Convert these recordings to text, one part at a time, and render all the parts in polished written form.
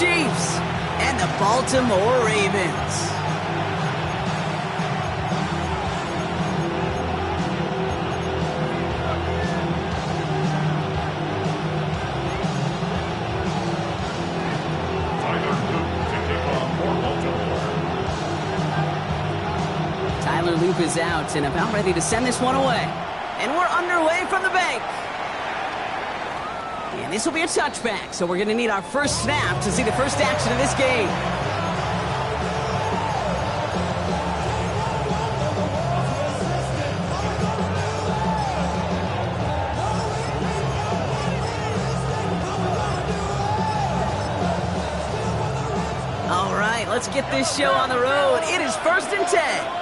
Chiefs and the Baltimore Ravens. Tyler Loop is out and about ready to send this one away. And we're underway from the bank. And this will be a touchback, so we're going to need our first snap to see the first action of this game. All right, let's get this show on the road. It is 1st and 10.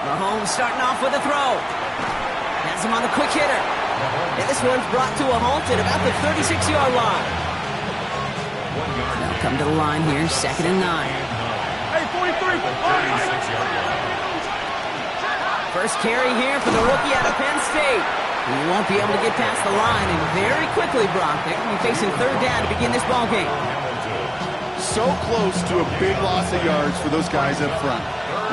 Mahomes starting off with a throw. Has him on the quick hitter. And this one's brought to a halt at about the 36-yard line. They'll come to the line here, 2nd and 9. Hey, 43. First carry here for the rookie out of Penn State. He won't be able to get past the line, and very quickly, Brock, they're going to be facing 3rd down to begin this ballgame. So close to a big loss of yards for those guys up front.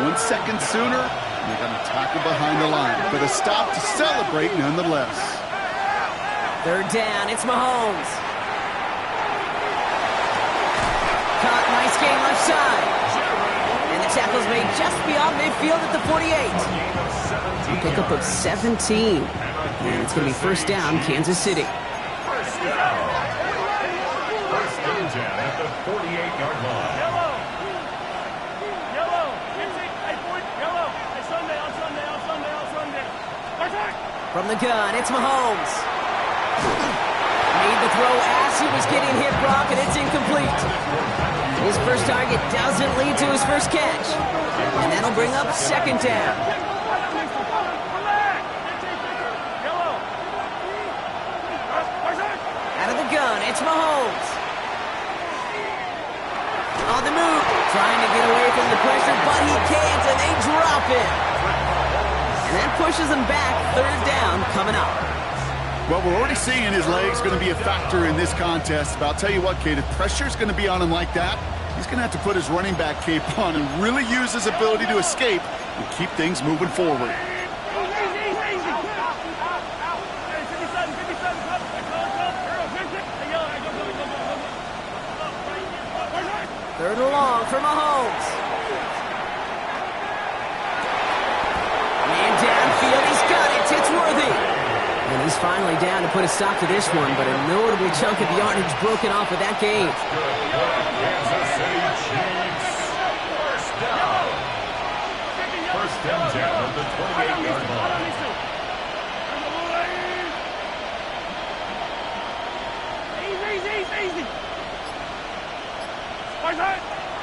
1 second sooner, they're going to tackle behind the line, but a stop to celebrate nonetheless. 3rd down, it's Mahomes. Caught, nice game left side. And the tackle's made just beyond midfield at the 48. A pickup of 17. And it's going to be 1st down, Kansas City. First down at the 48-yard line. From the gun, it's Mahomes. Made the throw as he was getting hit, Brock, and it's incomplete. His first target doesn't lead to his first catch. And that'll bring up 2nd down. Out of the gun, it's Mahomes. On the move, trying to get away from the pressure, but he can't, and they drop it. And that pushes him back, 3rd down coming up. Well, we're already seeing his legs going to be a factor in this contest. But I'll tell you what, Kate, if pressure's going to be on him like that, he's going to have to put his running back cape on and really use his ability to escape and keep things moving forward. Third and long for Mahomes. Man downfield, he's got it. It's Worthy. And he's finally down to put a stop to this one, but a notable chunk of yardage broken off with that game. Kansas City Chiefs. First down at the 28-yard line.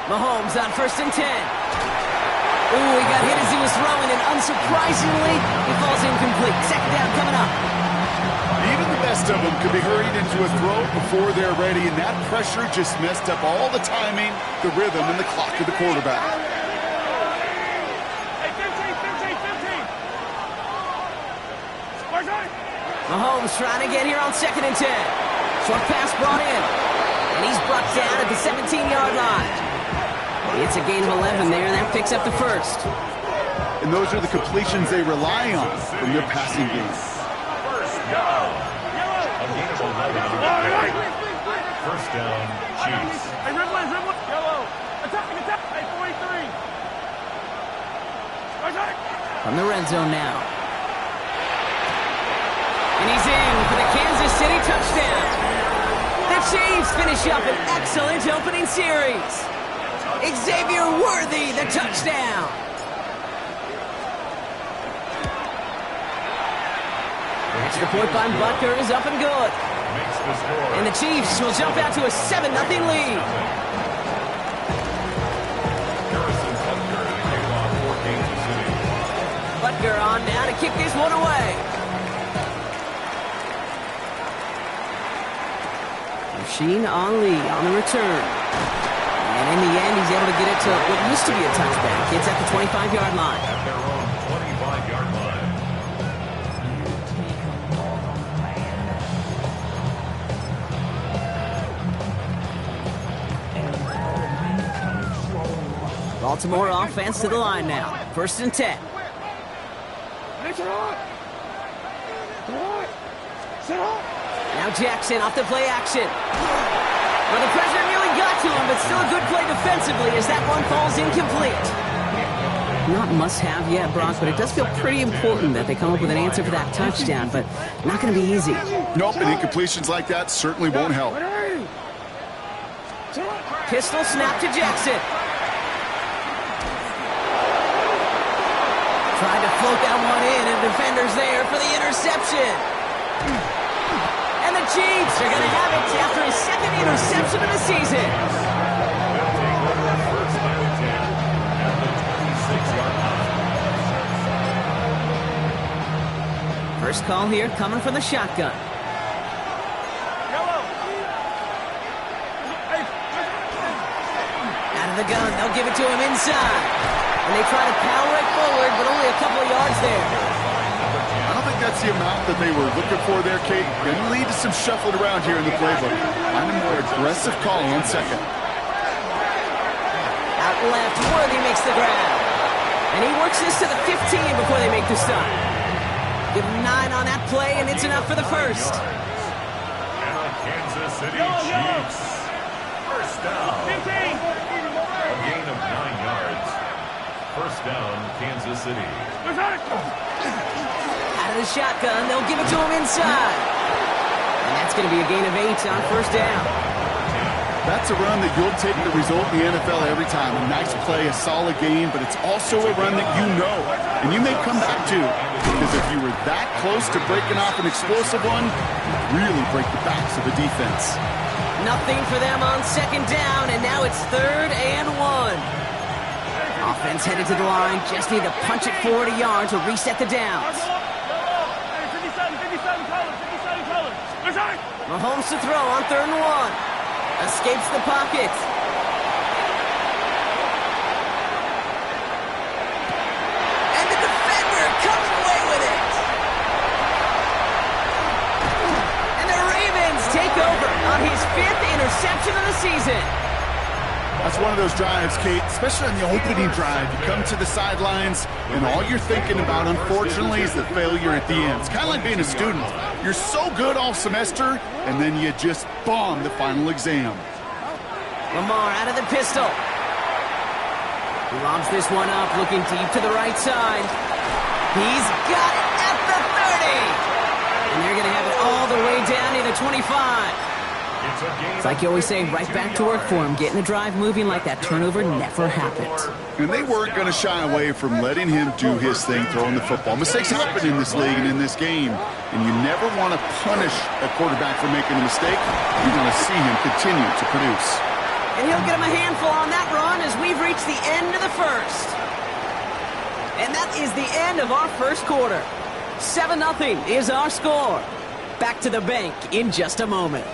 Mahomes on 1st and 10. Ooh, he got hit as he was throwing, and unsurprisingly, he falls incomplete. 2nd down coming up. Even the best of them could be hurried into a throw before they're ready, and that pressure just messed up all the timing, the rhythm, and the clock of the quarterback. Mahomes trying to get here on 2nd and 10. Short pass brought in. And he's brought down at the 17-yard line. It's a gain of 11 there, and that picks up the 1st. And those are the completions they rely on from their passing game. First down. A gain of 11. First down, Chiefs. From the red zone now. And he's in for the Kansas City touchdown. The Chiefs finish up an excellent opening series. Xavier Worthy, the touchdown. Extra point by Butker is up and good. And the Chiefs will jump out to a 7-0 lead. Butker on now to kick this one away. Rasheen Ali on the return. And in the end, he's able to get it to what used to be a touchback. It's at the 25-yard line. At their own 25-yard line. Baltimore offense to the line now. 1st and 10. Now Jackson off the play action. Well, the pressure nearly got to him, but still a good play defensively as that one falls incomplete. Not must-have yet, Brock, but it does feel pretty important that they come up with an answer for that touchdown, but not going to be easy. Nope, and incompletions like that certainly won't help. Pistol snap to Jackson. Tried to float that one in, and defenders there for the interception. And the Chiefs are going to have it after his 2nd interception of the season. First call here coming from the shotgun. Out of the gun, they'll give it to him inside. And they try to power it forward, but only a couple of yards there. I don't think that's the amount that they were looking for there, Kate. Going to lead to some shuffling around here in the playbook. Find a more aggressive call on 2nd. Out left, Worthy makes the grab. And he works this to the 15 before they make the stop. Give him 9 on that play, and it's enough for the first. And the Kansas City Chiefs. First down. 15. A gain of 9 yards. First down, Kansas City. Out of the shotgun, they'll give it to him inside. And that's going to be a gain of 8 on first down. That's a run that you'll take the result in the NFL every time. A nice play, a solid game, but it's also a run that you know, and you may come back to. Because if you were that close to breaking off an explosive one, you'd really break the backs of the defense. Nothing for them on 2nd down, and now it's 3rd and 1. Offense headed to the line, just need to punch it 40 yards to reset the downs. Mahomes to throw on 3rd and 1. Escapes the pocket. And the defender comes away with it. And the Ravens take over on his 5th interception of the season. That's one of those drives, Kate, especially on the opening drive. You come to the sidelines, and all you're thinking about, unfortunately, is the failure at the end. It's kind of like being a student. You're so good all semester, and then you just bomb the final exam. Lamar out of the pistol. He lobs this one up, looking deep to the right side. He's got it at the 30. And they're going to have it all the way down to the 25. It's like you always say, right back to work for him. Getting the drive moving like that turnover never happened. And they weren't going to shy away from letting him do his thing, throwing the football. Mistakes happen in this league and in this game. And you never want to punish a quarterback for making a mistake. You want to see him continue to produce. And he'll get him a handful on that run as we've reached the end of the first. And that is the end of our first quarter. 7-0 is our score. Back to the bank in just a moment.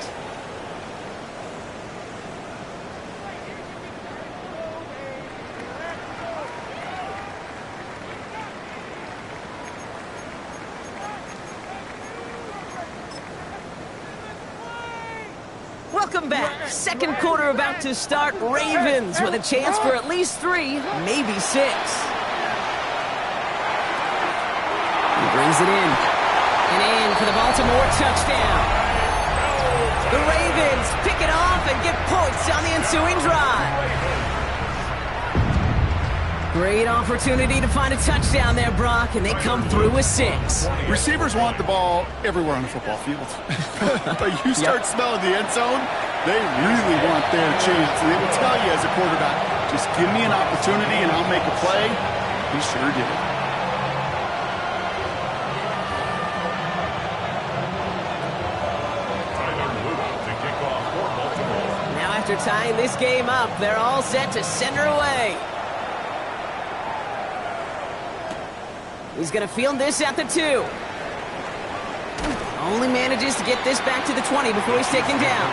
Welcome back. 2nd quarter about to start. Ravens with a chance for at least 3, maybe 6. He brings it in. And in for the Baltimore touchdown. The Ravens pick it off and get points on the ensuing drive. Great opportunity to find a touchdown there, Brock, and they come through with 6. Receivers want the ball everywhere on the football field. But you start smelling the end zone, they really want their chance. And they will tell you as a quarterback, just give me an opportunity and I'll make a play. He sure did. Now after tying this game up, they're all set to send her away. He's going to field this at the 2. Only manages to get this back to the 20 before he's taken down.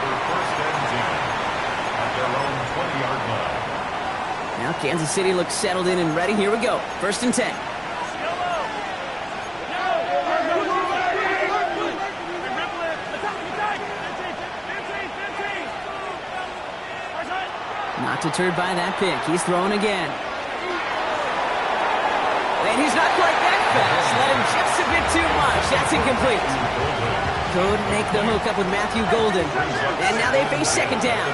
Now Kansas City looks settled in and ready. Here we go. 1st and 10. Not deterred by that pick. He's throwing again. And he's not quite that fast. Let him just a bit too much. That's incomplete. Couldn't make the hook up with Matthew Golden. And now they face second down.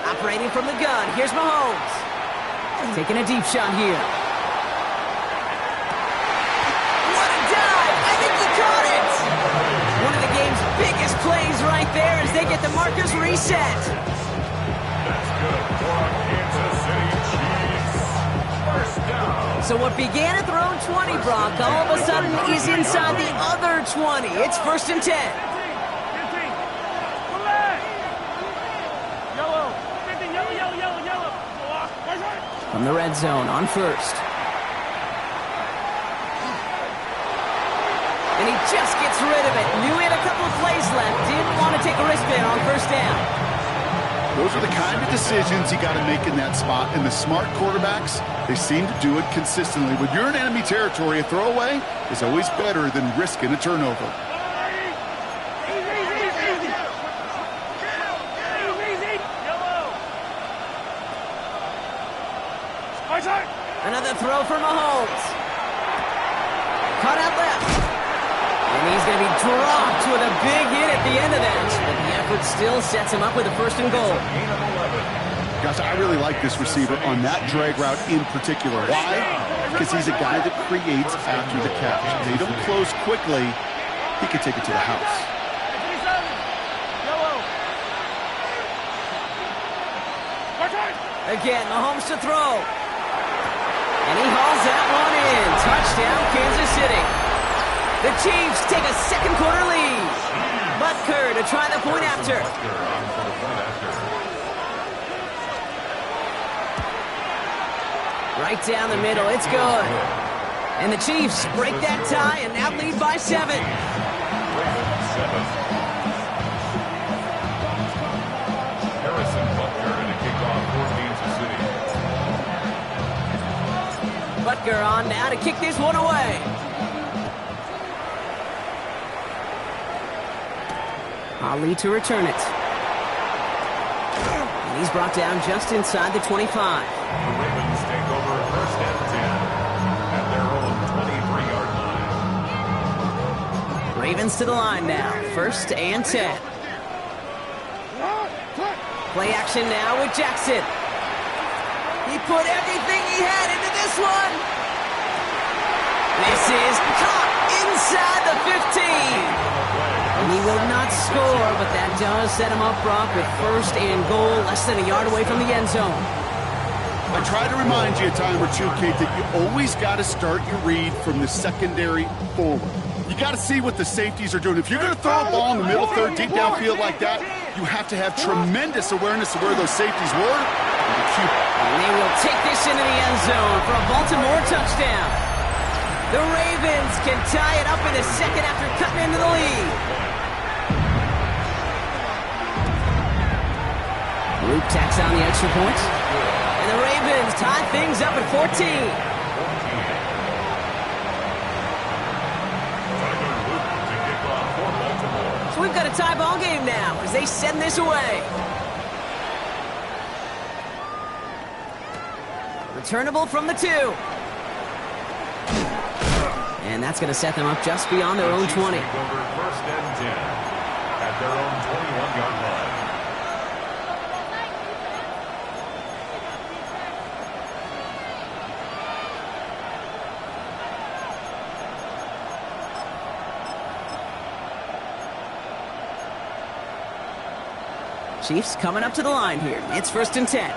Operating from the gun. Here's Mahomes. Taking a deep shot here. What a dive! I think he caught it! One of the game's biggest plays right there as they get the markers reset. That's good for Kansas City Chiefs. First down. So what began at their own 20, Brock, all of a sudden is inside the other 20. It's 1st and 10. From the red zone on first. And he just gets rid of it. Knew he had a couple of plays left. Didn't want to take a risk there on first down. Those are the kind of decisions you got to make in that spot. And the smart quarterbacks, they seem to do it consistently. When you're in enemy territory, a throwaway is always better than risking a turnover. Another throw for Mahomes. Caught out left. And he's going to be dropped with a big hit at the end of that. But the effort still sets him up with a 1st and goal. Gosh, I really like this receiver on that drag route in particular. Why? Because he's a guy that creates after the catch. They don't close quickly. He could take it to the house. Again, Mahomes to throw. And he hauls that one in. Touchdown, Kansas City. The Chiefs take a second quarter lead. Butker to try the point after. Right down the middle. It's good. And the Chiefs break that tie and now lead by 7. Harrison Butker in a kickoff for Kansas City. Butker on now to kick this one away. Ali to return it. And he's brought down just inside the 25. The Ravens take over 1st and 10 at their own 23-yard line. Ravens to the line now. 1st and 10. Play action now with Jackson. He put everything he had into this one. This is caught inside the 15. And he will not score, but that does set him up, Brock, with 1st and goal, less than a yard away from the end zone. I try to remind you a time or two, Kate, that you always got to start your read from the secondary forward. You got to see what the safeties are doing. If you're going to throw a ball in the middle third, deep downfield like that, you have to have tremendous awareness of where those safeties were. And they will take this into the end zone for a Baltimore touchdown. The Ravens can tie it up in the second after cutting into the lead. Luke tacks on the extra points. And the Ravens tie things up at 14. So we've got a tie ball game now as they send this away. Returnable from the 2. And that's going to set them up just beyond their own 20. 1st and 10 at their own 21-yard line. Chiefs coming up to the line here. It's 1st and 10.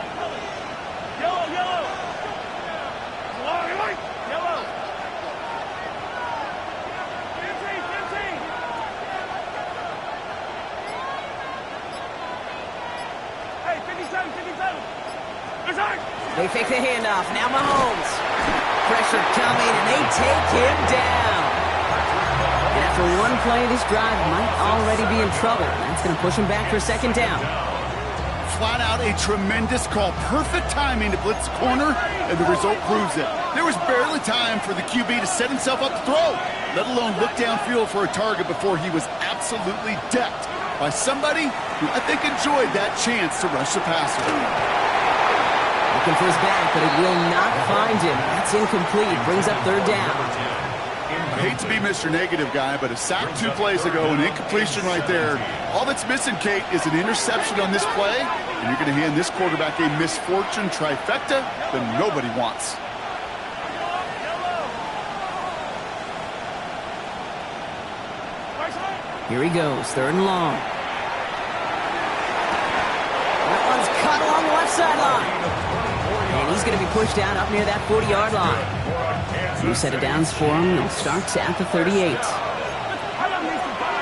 They fake the handoff. Now Mahomes. Pressure coming, and they take him down. And after one play, this drive might already be in trouble. That's going to push him back for 2nd down. Flat out a tremendous call. Perfect timing to blitz corner, and the result proves it. There was barely time for the QB to set himself up to throw, let alone look downfield for a target before he was absolutely decked by somebody who I think enjoyed that chance to rush the passer. Looking for his back, but it will not find him. That's incomplete. Brings up third down. I hate to be Mr. Negative guy, but a sack 2 plays ago, an incompletion right there. All that's missing, Kate, is an interception on this play, and you're going to hand this quarterback a misfortune trifecta that nobody wants. Here he goes, third and long. That one's cut along the left sideline. And he's going to be pushed out up near that 40-yard line. New set of downs for him. It starts at the 38.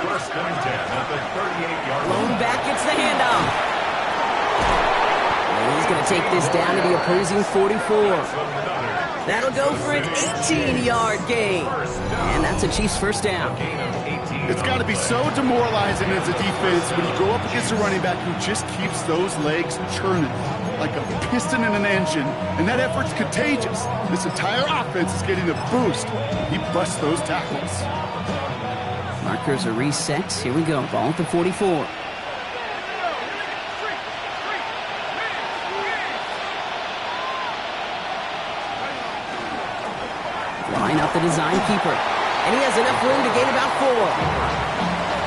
First and 10 at the 38-yard line. Blown back gets the handoff. And he's going to take this down to the opposing 44. That'll go for an 18-yard gain. And that's a Chiefs first down. It's got to be so demoralizing as a defense when you go up against a running back who just keeps those legs churning like a piston in an engine, and that effort's contagious. This entire offense is getting a boost. He busts those tackles. Markers are reset. Here we go. Ball at the 44. Line up the design keeper. And he has enough room to gain about 4.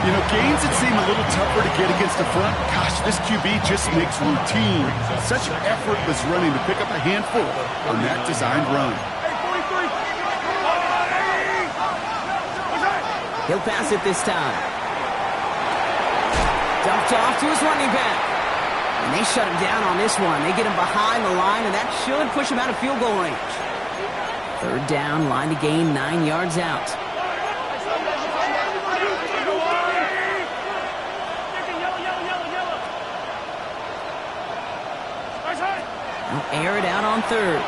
You know, gains that seem a little tougher to get against the front, gosh, this QB just makes routine such effortless running to pick up a handful on that designed run. He'll pass it this time. Dumped off to his running back. And they shut him down on this one. They get him behind the line, and that should push him out of field goal range. Third down, line to gain 9 yards out. They'll air it out on third.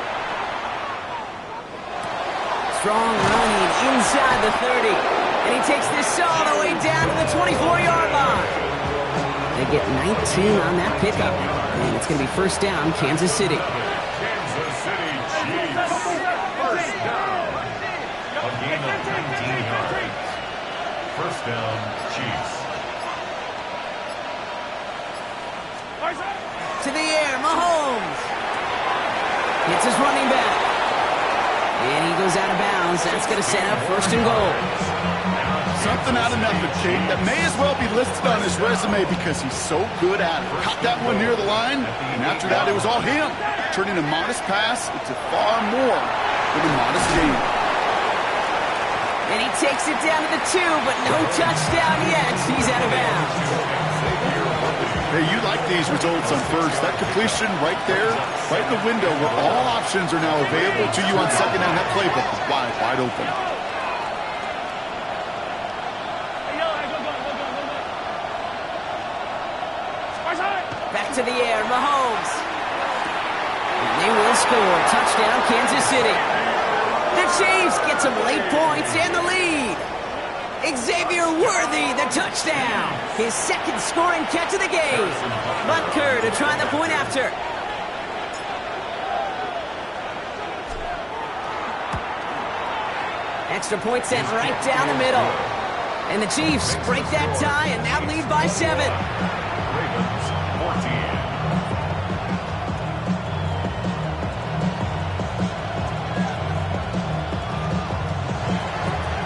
Strong running inside the 30. And he takes this all the way down to the 24-yard line. They get 19 on that pickup. And it's going to be first down, Kansas City. Kansas City Chiefs. First down. A gain of 19 yards. First down, Chiefs. To the air, Mahomes. Hits his running back. And he goes out of bounds. That's going to set up first and goal. Something out of nothing, Kate, that may as well be listed on his resume because he's so good at it. Caught that one near the line, and after that, it was all him. Turning a modest pass into far more than a modest gain. And he takes it down to the 2, but no touchdown yet. He's out of bounds. Hey, you like these results on first. That completion right there, right in the window where all options are now available to you on second down. That playbook is wide open. Back to the air, Mahomes. And they will score. Touchdown, Kansas City. The Chiefs get some late points and the lead. Xavier Worthy, the touchdown. His second scoring catch of the game. Butker to try the point after. Extra point sent right down the middle. And the Chiefs break that tie and now lead by 7. Ravens 14.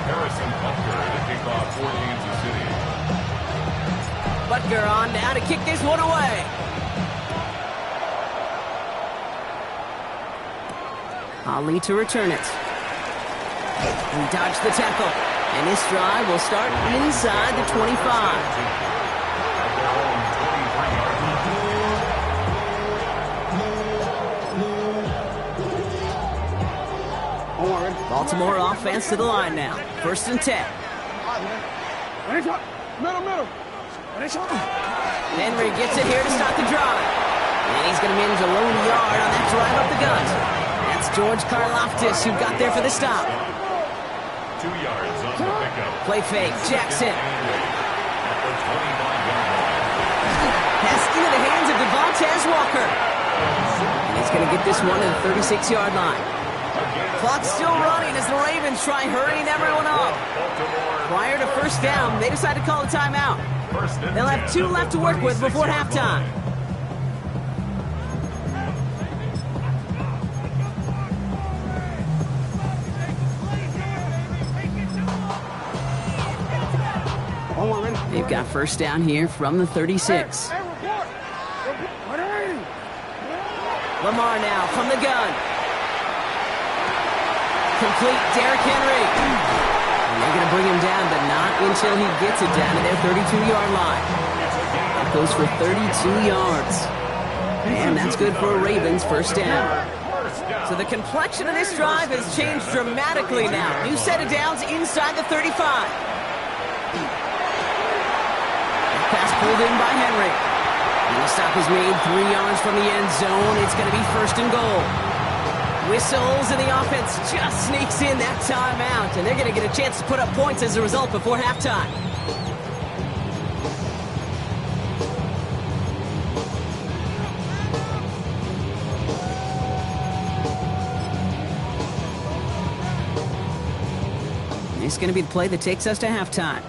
Harrison Butker to kick off for Kansas City. Butker on now to kick this one away. Ali to return it. He dodged the tackle. And this drive will start inside the 25. Baltimore offense to the line now. First and 10. Henry gets it here to start the drive. And he's going to manage a lone yard on that drive up the gut. That's George Karlaftis who got there for the stop. 2 yards on the pickup. Play fake, Jackson. Pass into the hands of Devontae Walker. And he's going to get this one to the 36-yard line. Clock's still running as the Ravens try hurrying everyone up. Prior to first down, they decide to call a timeout. They'll have 2 left to work with before halftime. They've got first down here from the 36. Lamar now from the gun. Complete Derrick Henry. And they're going to bring him down, but not until he gets it down to their 32-yard line. That goes for 32 yards. And that's good for a Ravens first down. So the complexion of this drive has changed dramatically now. New set of downs inside the 35. Pass pulled in by Henry. And the stop is made 3 yards from the end zone. It's going to be first and goal. Whistles, and the offense just sneaks in that timeout. And they're going to get a chance to put up points as a result before halftime. It's going to be the play that takes us to halftime.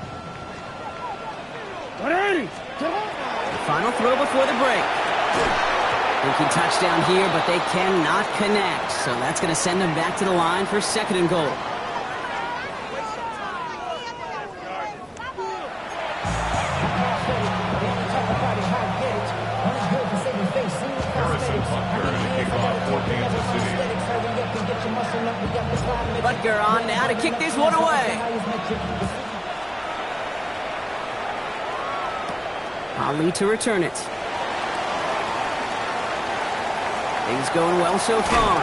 Final throw before the break. Looking touchdown here, but they cannot connect. So that's going to send them back to the line for second and goal. Butker on now to kick this one away. Ali to return it. Things going well so far.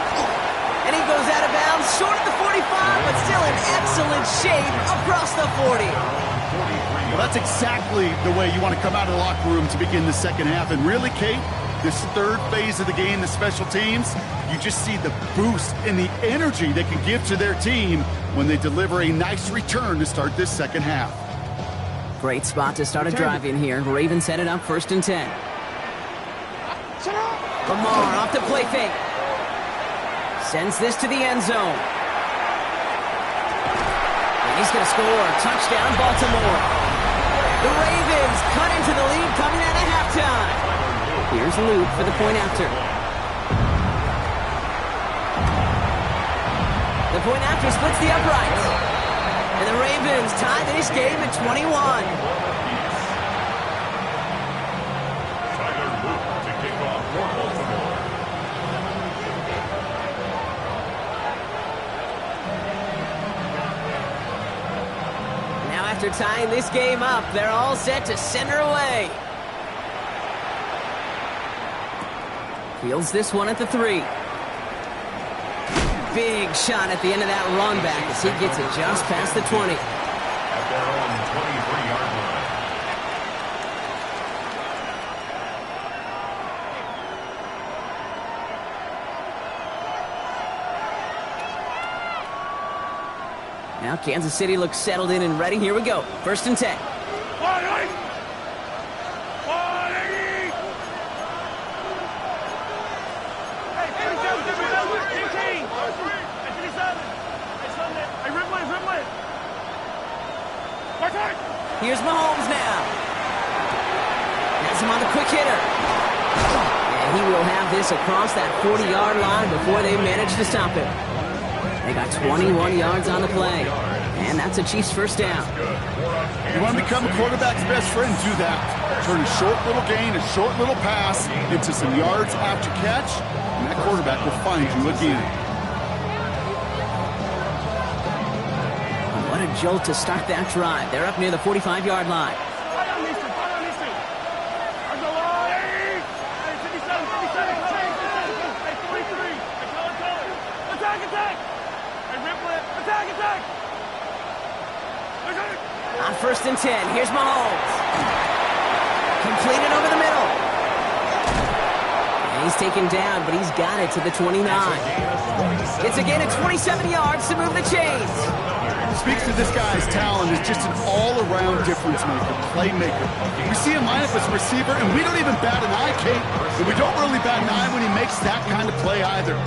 And he goes out of bounds, short of the 45, but still in excellent shape across the 40. Well, that's exactly the way you want to come out of the locker room to begin the second half. And really, Kate, this third phase of the game, the special teams, you just see the boost and the energy they can give to their team when they deliver a nice return to start this second half. Great spot to start a drive in here. Ravens headed up first and 10. Lamar off the play fake. Sends this to the end zone. And he's going to score. Touchdown, Baltimore. The Ravens cut into the lead coming out of halftime. Here's Luke for the point after. The point after splits the uprights. And the Ravens tie this game at 21. Tyler Luke to kick off for Baltimore. Now after tying this game up, they're all set to send her away. Fields this one at the 3. Big shot at the end of that run back as he gets it just past the 20. At their own 23-yard line. Now Kansas City looks settled in and ready. Here we go. First and 10. Here's Mahomes now. Has him on the quick hitter. And he will have this across that 40-yard line before they manage to stop him. They got 21 yards on the play. And that's a Chiefs first down. You want to become a quarterback's best friend, do that. Turn a short little gain, a short little pass into some yards after catch, and that quarterback will find you again. What a jolt to start that drive. They're up near the 45-yard line. On first and 10, here's Mahomes. Completed over the middle. And he's taken down, but he's got it to the 29. It's a gain of 27 yards to move the chains. Speaks to this guy's talent as just an all-around difference maker, playmaker. We see him line up as a receiver, and we don't even bat an eye, Kate. And we don't really bat an eye when he makes that kind of play either.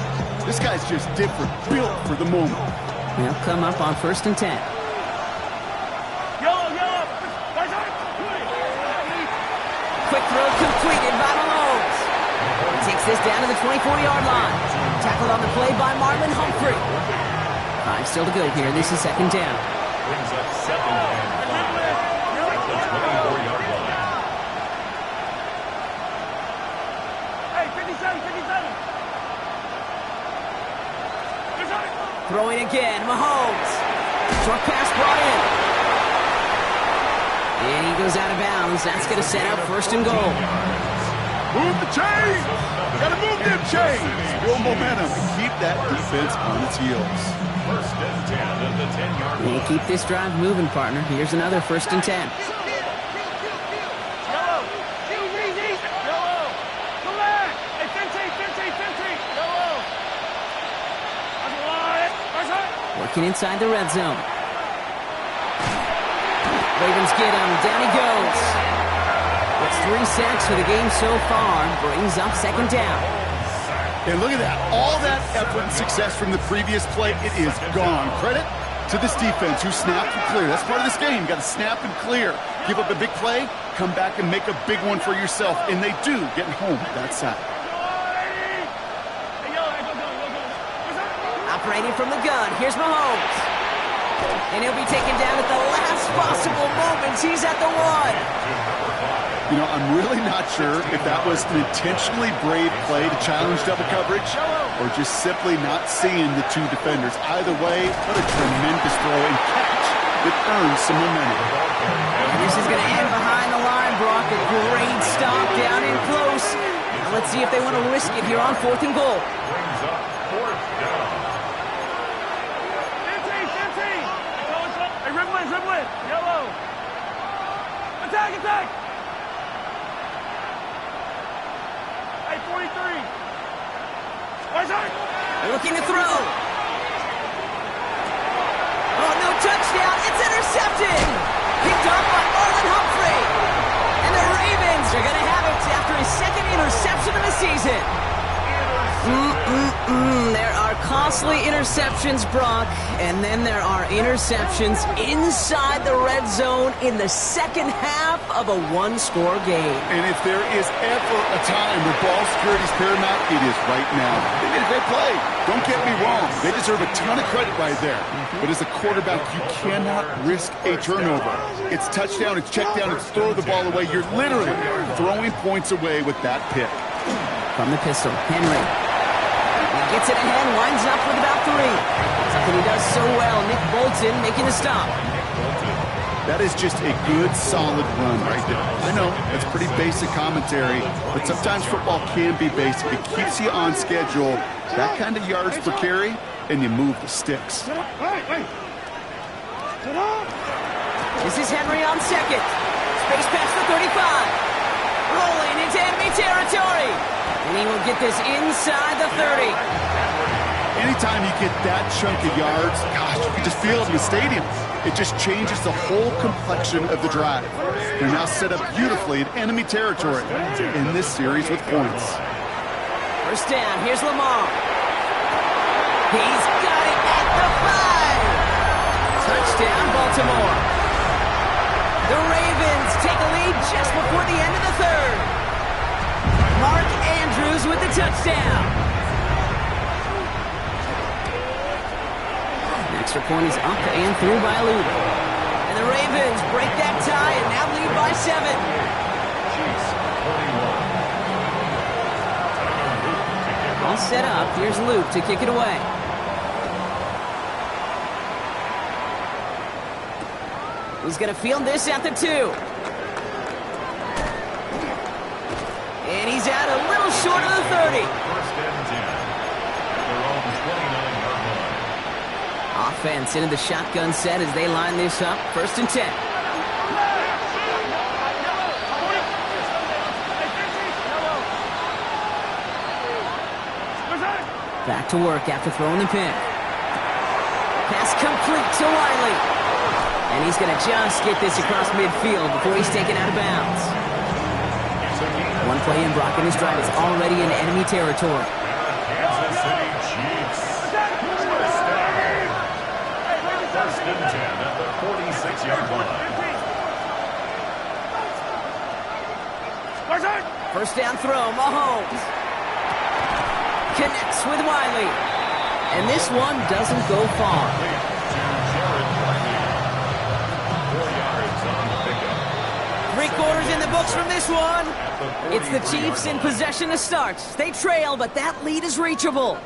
This guy's just different, built for the moment. They'll come up on 1st and 10. Quick throw completed by Mahomes. He takes this down to the 24-yard line. Tackled on the play by Marlon Humphrey. 5 still to go here. This is 2nd down. Brings up 2nd and 5 at the 24-yard line. Hey, 57, 57. Throwing again, Mahomes. Short pass brought in. And he goes out of bounds. That's going to set up 1st and goal. Move the chains! Gotta move them chains! Build momentum and keep that defense on its heels. 1st and 10 at the 10-yard line. And keep this drive moving, partner. Here's another 1st and 10. Yellow. Yellow. Come back. Hey, 15. Yellow. Working inside the red zone. Ravens get him. Down he goes. That's 3 sacks for the game so far. Brings up 2nd down. And look at that. All that effort and success from the previous play, it is gone. Credit to this defense who snapped and cleared. That's part of this game. You got to snap and clear. Give up a big play, come back and make a big one for yourself. And they do, getting home that side. Operating from the gun. Here's Mahomes. And he'll be taken down at the last possible moments. He's at the 1. You know, I'm really not sure if that was an intentionally brave play to challenge double coverage or just simply not seeing the 2 defenders. Either way, what a tremendous throw and catch that earns some momentum. And this is going to end behind the line, Brock. A great stop down in close. Now let's see if they want to risk it here on 4th and goal. Brings up 4th down. 15. Hey, Riblin. Yellow. Attack. Hey, 43. Looking to throw. Oh, no touchdown. It's intercepted. Picked off by Marlon Humphrey. And the Ravens are going to have it after his 2nd interception of the season. There are costly interceptions, Brock, and then there are interceptions inside the red zone in the 2nd half of a 1-score game. And if there is ever a time where ball security is paramount, it is right now. They made a great play. Don't get me wrong. They deserve a ton of credit right there. But as a quarterback, you cannot risk a turnover. It's touchdown, it's check down, it's throw the ball away. You're literally throwing points away with that pick. From the pistol, Henry. He gets it ahead, winds up with about 3. Something he does so well. Nick Bolton making the stop. That is just a good, solid run right there. I know, that's pretty basic commentary, but sometimes football can be basic. It keeps you on schedule. That kind of yards per carry, and you move the sticks. This is Henry on 2nd. Space past the 35. Rolling into enemy territory. And he will get this inside the 30. Anytime you get that chunk of yards, gosh, you can just feel it in the stadium. It just changes the whole complexion of the drive. They're now set up beautifully in enemy territory in this series with points. 1st down, here's Lamar. He's got it at the 5. Touchdown, Baltimore. The Ravens take a lead just before the end of the 3rd. Mark Andrews with the touchdown. Extra point is up and through by Luda. And the Ravens break that tie and now lead by 7. All set up. Here's Luke to kick it away. He's going to field this at the 2. And he's out a little short of the 30. 1st and 10. Their own 29-yard line. Offense into the shotgun set as they line this up. 1st and 10. Back to work after throwing the pick. Pass complete to Wiley. And he's going to just get this across midfield before he's taken out of bounds. One play in, Brock, and his drive is already in enemy territory. Kansas City Chiefs. 6-yard line. First down throw, Mahomes. Connects with Wiley. And this one doesn't go far. Jared Wiley. 4 yards on the pickup. 3 quarters in the books from this one. It's the Chiefs in possession to start. They trail, but that lead is reachable.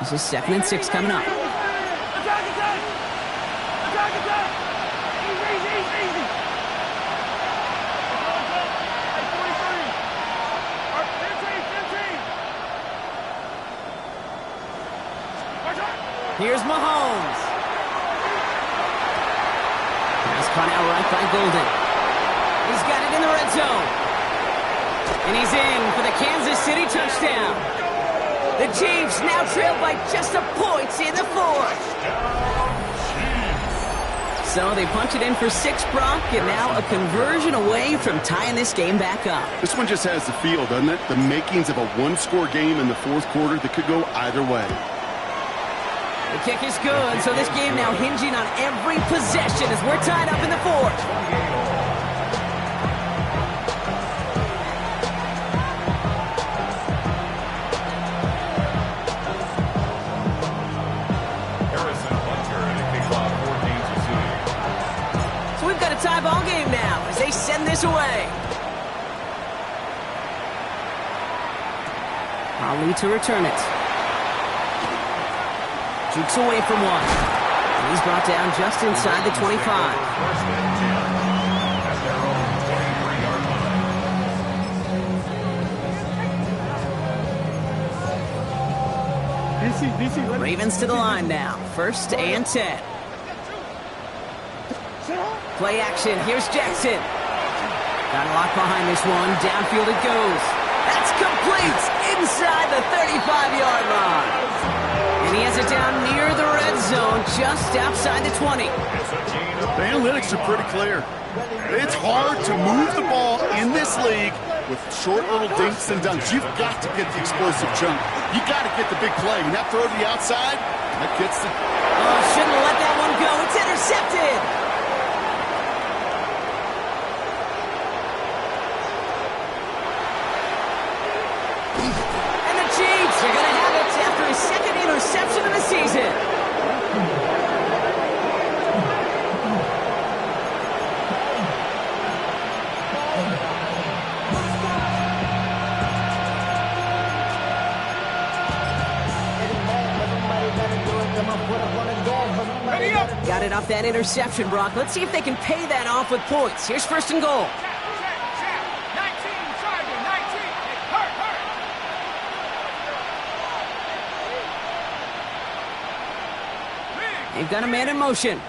This is 2nd and 6 coming up. Attack, attack! Attack, attack! Easy, easy, easy! At 43. Or 15, 15! Here's Mahomes. He's caught out right by Golden. He's got it in the red zone. And he's in for the Kansas City touchdown. The Chiefs now trail by just a point in the 4th. So they punch it in for 6, Brock, and now a conversion away from tying this game back up. This one just has the feel, doesn't it? The makings of a one-score game in the 4th quarter that could go either way. The kick is good, so this game now hinging on every possession as we're tied up in the 4th. Tie ball game now as they send this away. Ali to return it. Jukes away from one. And he's brought down just inside the 25. First and 10 at their own 23-yard line. Ravens to the line now. 1st and 10. Play action. Here's Jackson. Got a lock behind this one. Downfield it goes. That's complete inside the 35-yard line. And he has it down near the red zone, just outside the 20. The analytics are pretty clear. It's hard to move the ball in this league with short little dinks and dunks. You've got to get the explosive chunk. You got to get the big play. And that throw to the outside, that gets the... Oh, shouldn't have let that one go. It's intercepted. They're going to have it after his 2nd interception of the season. Got it off that interception, Brock. Let's see if they can pay that off with points. Here's 1st and goal. They've got a man in motion.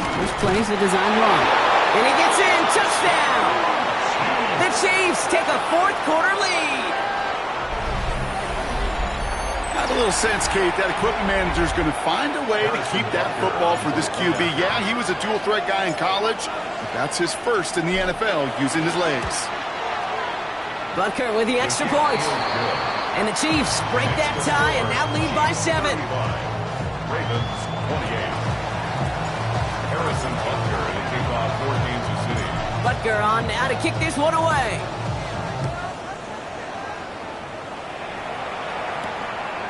First plays a design run. And he gets in. Touchdown! The Chiefs take a 4th quarter lead. Got a little sense, Kate, that equipment manager's going to find a way to keep that football for this QB. Yeah, he was a dual-threat guy in college, but that's his first in the NFL using his legs. Butker with the extra point. And the Chiefs break that tie and now lead by 7. Ravens 28. Harrison Butker to kick off for Kansas City. Butker on now to kick this one away.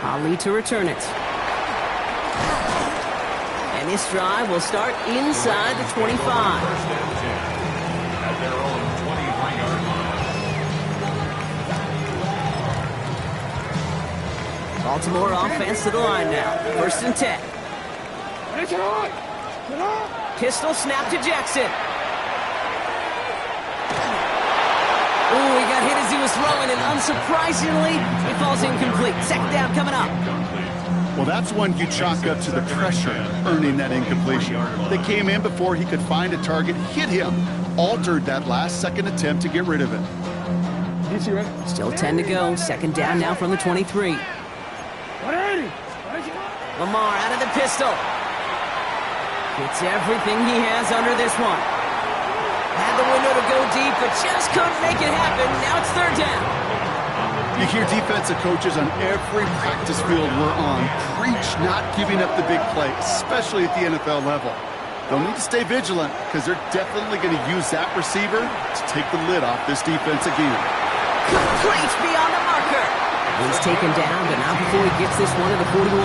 Ali to return it. And this drive will start inside the 25. First and 10 at their own 23-yard line. Baltimore offense to the line now. 1st and 10. Pistol snap to Jackson. Ooh, he got hit as he was throwing, and unsurprisingly, it falls incomplete. 2nd down coming up. Well, that's one you chalk up to the pressure earning that incompletion. They came in before he could find a target, hit him, altered that last-second attempt to get rid of it. Still 10 to go. Second down now from the 23. Lamar out of the pistol. Gets everything he has under this one. Had the window to go deep, but just couldn't make it happen. Now it's third down. You hear defensive coaches on every practice field we're on preach not giving up the big play, especially at the NFL level. They'll need to stay vigilant because they're definitely going to use that receiver to take the lid off this defense again. Complete beyond the marker. He's taken down, but not before he gets this one to the 41.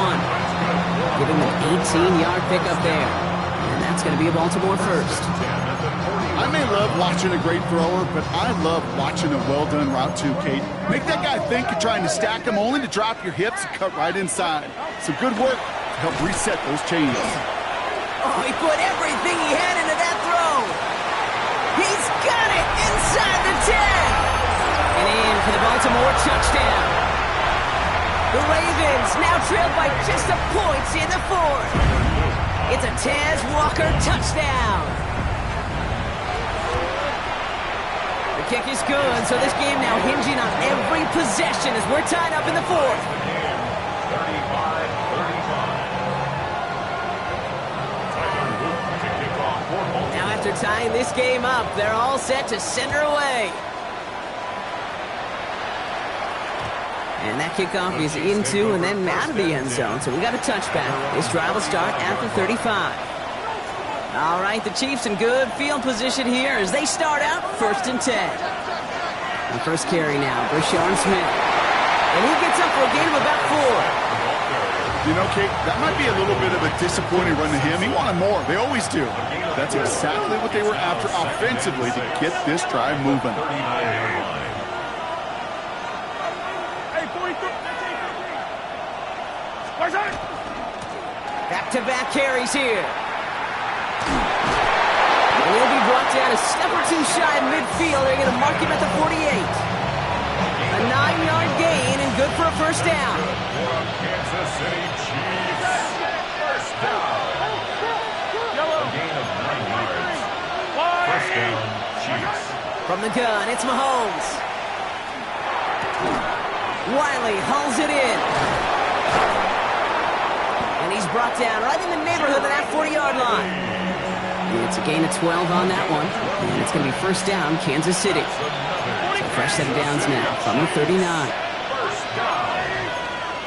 Giving him an 18-yard pickup there. And that's going to be a Baltimore first. I may love watching a great thrower, but I love watching a well-done route too, Kate. Make that guy think you're trying to stack him only to drop your hips and cut right inside. Some good work to help reset those chains. Oh, he put everything he had into that throw. He's got it inside the 10. And in for the Baltimore touchdown. The Ravens now trailed by just a point in the fourth. It's a Tez Walker touchdown. The kick is good, so this game now hinging on every possession as we're tied up in the fourth. 35-35. Now after tying this game up, they're all set to send her away. And that kickoff is into and then out of the end zone. So we got a touchback. This drive will start at the 35. All right, the Chiefs in good field position here as they start out 1st and 10. The first carry now, Brashard Smith. And he gets up for a gain of about 4. You know, Kate, that might be a little bit of a disappointing run to him. He wanted more. They always do. That's exactly what they were after offensively to get this drive moving. Back-to-back carries here. And he'll be brought down a step or two shy of midfield. They're going to mark him at the 48. A 9-yard gain and good for a first down. Kansas City Chiefs. First down. A gain of 9 yards. First down, Chiefs. From the gun, it's Mahomes. Wiley hauls it in. And he's brought down right in the neighborhood of that 40-yard line. It's a gain of 12 on that one. And it's going to be first down, Kansas City. So fresh set of downs now from the 39. First down.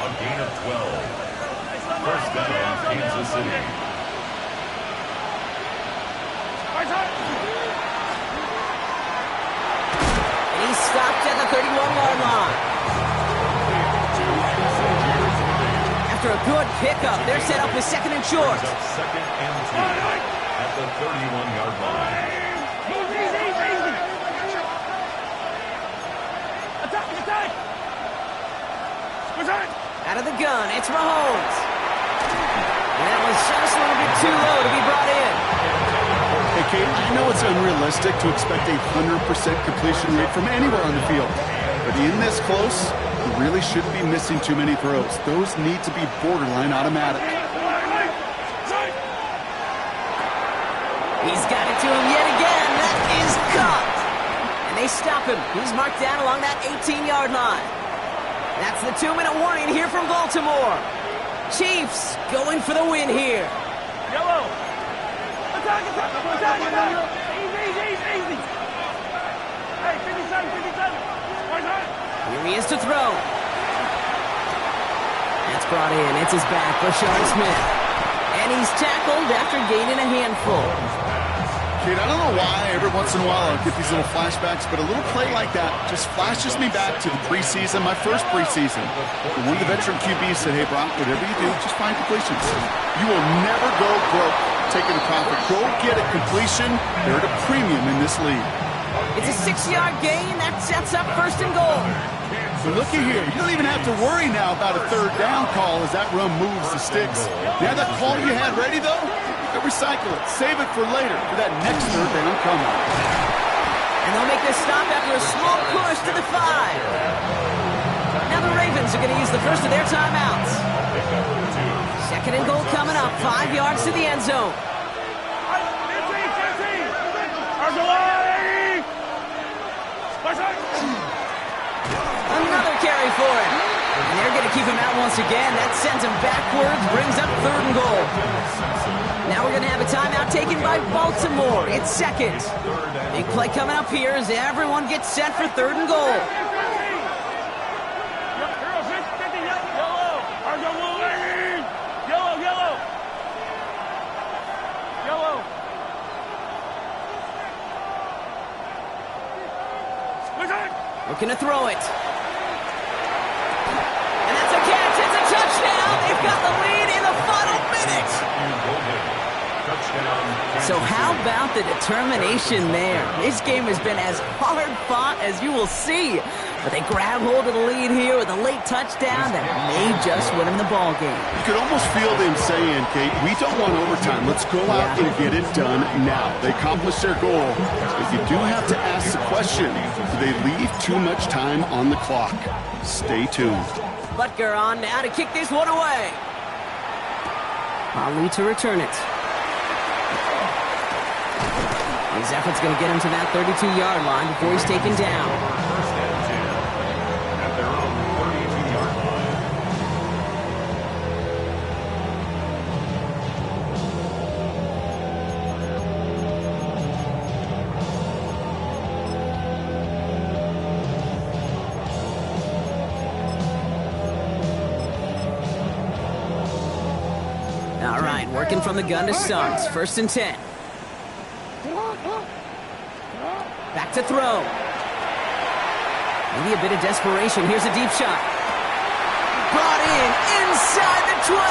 A gain of 12. First down, Kansas City. And he's stopped at the 31-yard line. After a good pickup, they're set up with second and short. Second and 2 at the 31-yard line. Out of the gun, it's Mahomes. And that was just a little bit too low to be brought in. Hey, Kate, I know it's unrealistic to expect a 100% completion rate from anywhere on the field. But in this close, you really shouldn't be missing too many throws. Those need to be borderline automatic. He's got it to him yet again. That is caught. And they stop him. He's marked down along that 18-yard line. That's the 2-minute warning here from Baltimore. Chiefs going for the win here. Yellow. Attack. Easy. Hey, 57. Here he is to throw. That's brought in. It's his back, Brashard Smith. And he's tackled after gaining a handful. Kate, I don't know why every once in a while I'll get these little flashbacks, but a little play like that just flashes me back to the preseason, my first preseason. And one of the veteran QBs said, hey, Brock, whatever you do, just find completions. You will never go broke taking a profit. Go get a completion. They're at a premium in this league. It's a 6-yard gain. That sets up first and goal. But looky here. You don't even have to worry now about a third down call as that run moves the sticks. Now that call you had ready, though, you can recycle it. Save it for later for that next third down coming. And they'll make this stop after a small push to the 5. Now the Ravens are going to use the first of their timeouts. Second and goal coming up. 5 yards to the end zone. Another carry for him. And they're going to keep him out once again. That sends him backwards, brings up 3rd and goal. Now we're going to have a timeout taken by Baltimore. It's second. Big play coming up here as everyone gets set for 3rd and goal. Looking to throw it. And that's a catch. It's a touchdown. They've got the lead in the final minute. So how about the determination there? This game has been as hard fought as you will see. But they grab hold of the lead here with a late touchdown that may just win them the ball game. You could almost feel them saying, Kate, we don't want overtime. Let's go out and get it done now. They accomplished their goal. But you do have to ask the question, do they leave too much time on the clock? Stay tuned. Butker on now to kick this one away. Ali to return it. His effort's going to get him to that 32-yard line before he's taken down. First and 10 at their own 32-yard line. All right, working from the gun to Suggs. 1st and 10. Back to throw. Maybe a bit of desperation. Here's a deep shot. Brought in inside the 20.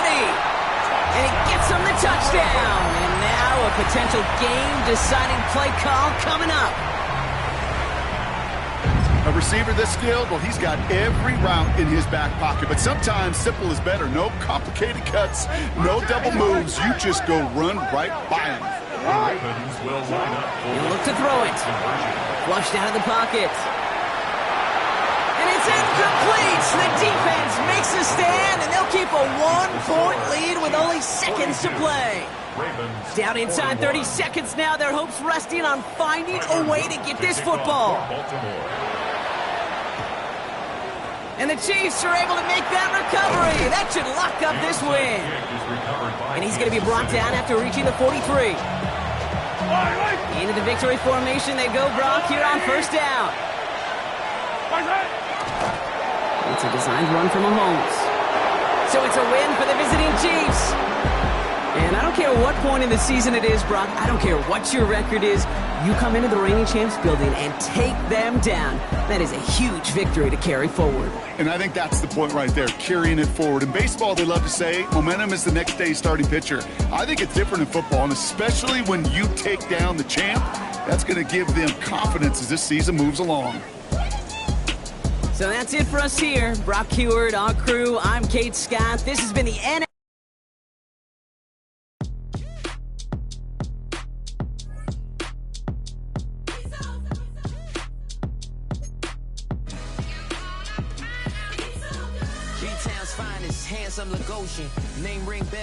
And he gets him the touchdown. And now a potential game-deciding play call coming up. A receiver this skilled, well, he's got every route in his back pocket. But sometimes simple is better. No complicated cuts, no double moves. You just go run right by him. Ravens will line up. He'll look to throw it. Flushed out of the pocket. And it's incomplete. The defense makes a stand, and they'll keep a 1-point lead with only seconds to play. Ravens Down inside 30 seconds now. Their hopes resting on finding a way to get this football. And the Chiefs are able to make that recovery. That should lock up this win. And he's going to be brought down after reaching the 43. Into the victory formation they go, Brock, here on 1st down. It's a designed run from Mahomes. So it's a win for the visiting Chiefs. And I don't care what point in the season it is, Brock. I don't care what your record is. You come into the reigning champs building and take them down. That is a huge victory to carry forward. And I think that's the point right there, carrying it forward. In baseball, they love to say momentum is the next day's starting pitcher. I think it's different in football, and especially when you take down the champ, that's going to give them confidence as this season moves along. So that's it for us here. Brock Huard, our crew. I'm Kate Scott. This has been the NFL. B-Town's finest, handsome Lagosian, name ring bells.